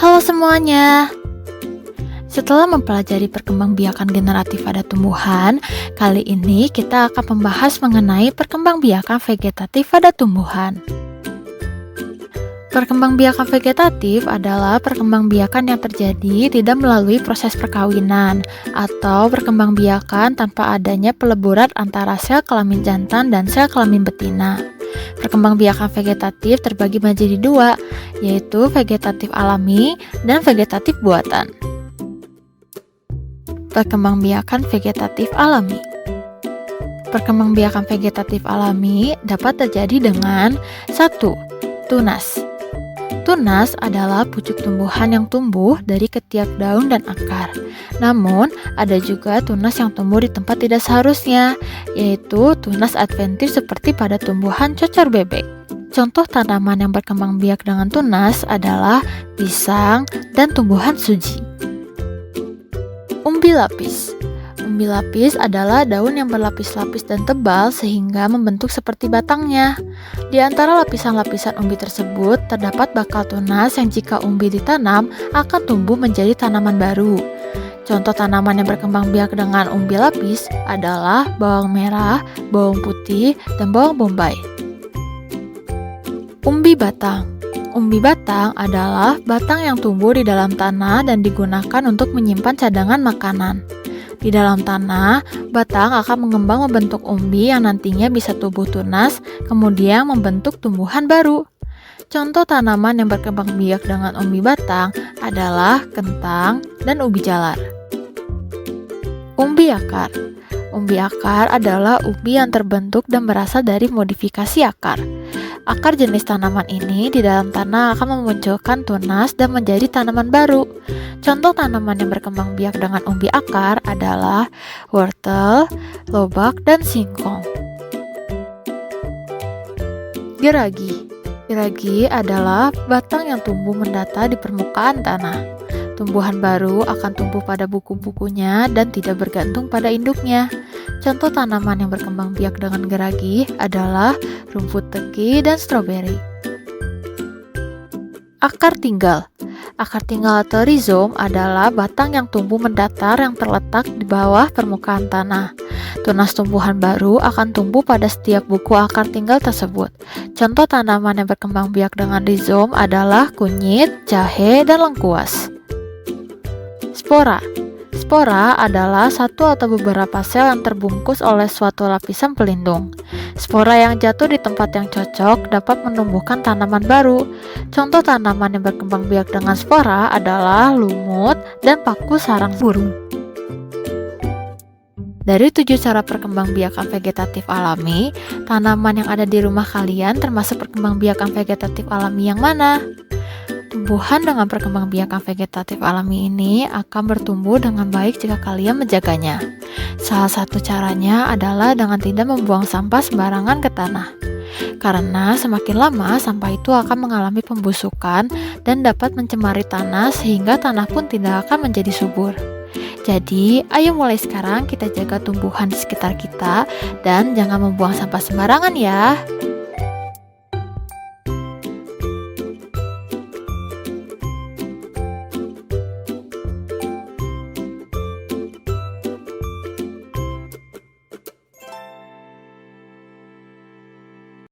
Halo semuanya. Setelah mempelajari perkembangbiakan generatif pada tumbuhan, kali ini kita akan membahas mengenai perkembangbiakan vegetatif pada tumbuhan. Perkembangbiakan vegetatif adalah perkembangbiakan yang terjadi tidak melalui proses perkawinan atau perkembangbiakan tanpa adanya peleburan antara sel kelamin jantan dan sel kelamin betina. Perkembangbiakan vegetatif terbagi menjadi dua, yaitu vegetatif alami dan vegetatif buatan. Perkembangbiakan vegetatif alami. Perkembangbiakan vegetatif alami dapat terjadi dengan 1. Tunas. Tunas adalah pucuk tumbuhan yang tumbuh dari ketiak daun dan akar. Namun, ada juga tunas yang tumbuh di tempat tidak seharusnya, yaitu tunas adventif seperti pada tumbuhan cocor bebek. Contoh tanaman yang berkembang biak dengan tunas adalah pisang dan tumbuhan suji. Umbi lapis. Umbi lapis adalah daun yang berlapis-lapis dan tebal sehingga membentuk seperti batangnya. Di antara lapisan-lapisan umbi tersebut terdapat bakal tunas yang jika umbi ditanam akan tumbuh menjadi tanaman baru. Contoh tanaman yang berkembang biak dengan umbi lapis adalah bawang merah, bawang putih, dan bawang bombay. Umbi batang. Umbi batang adalah batang yang tumbuh di dalam tanah dan digunakan untuk menyimpan cadangan makanan. Di dalam tanah, batang akan mengembang membentuk umbi yang nantinya bisa tumbuh tunas, kemudian membentuk tumbuhan baru. Contoh tanaman yang berkembang biak dengan umbi batang adalah kentang dan ubi jalar. Umbi akar. Umbi akar adalah umbi yang terbentuk dan berasal dari modifikasi akar. Akar jenis tanaman ini di dalam tanah akan memunculkan tunas dan menjadi tanaman baru. Contoh tanaman yang berkembang biak dengan umbi akar adalah wortel, lobak, dan singkong. Geragi. Geragi adalah batang yang tumbuh mendata di permukaan tanah. Tumbuhan baru akan tumbuh pada buku-bukunya dan tidak bergantung pada induknya. Contoh tanaman yang berkembang biak dengan geragi adalah rumput teki dan stroberi. Akar tinggal. Akar tinggal atau rizom adalah batang yang tumbuh mendatar yang terletak di bawah permukaan tanah. Tunas tumbuhan baru akan tumbuh pada setiap buku akar tinggal tersebut. Contoh tanaman yang berkembang biak dengan rizom adalah kunyit, jahe, dan lengkuas. Spora. Spora adalah satu atau beberapa sel yang terbungkus oleh suatu lapisan pelindung. Spora yang jatuh di tempat yang cocok dapat menumbuhkan tanaman baru. Contoh tanaman yang berkembang biak dengan spora adalah lumut dan paku sarang burung. Dari 7 cara perkembangbiakan vegetatif alami, tanaman yang ada di rumah kalian termasuk perkembangbiakan vegetatif alami yang mana? Tumbuhan dengan perkembangbiakan vegetatif alami ini akan bertumbuh dengan baik jika kalian menjaganya. Salah satu caranya adalah dengan tidak membuang sampah sembarangan ke tanah. Karena semakin lama sampah itu akan mengalami pembusukan dan dapat mencemari tanah sehingga tanah pun tidak akan menjadi subur. Jadi, ayo mulai sekarang kita jaga tumbuhan di sekitar kita dan jangan membuang sampah sembarangan ya.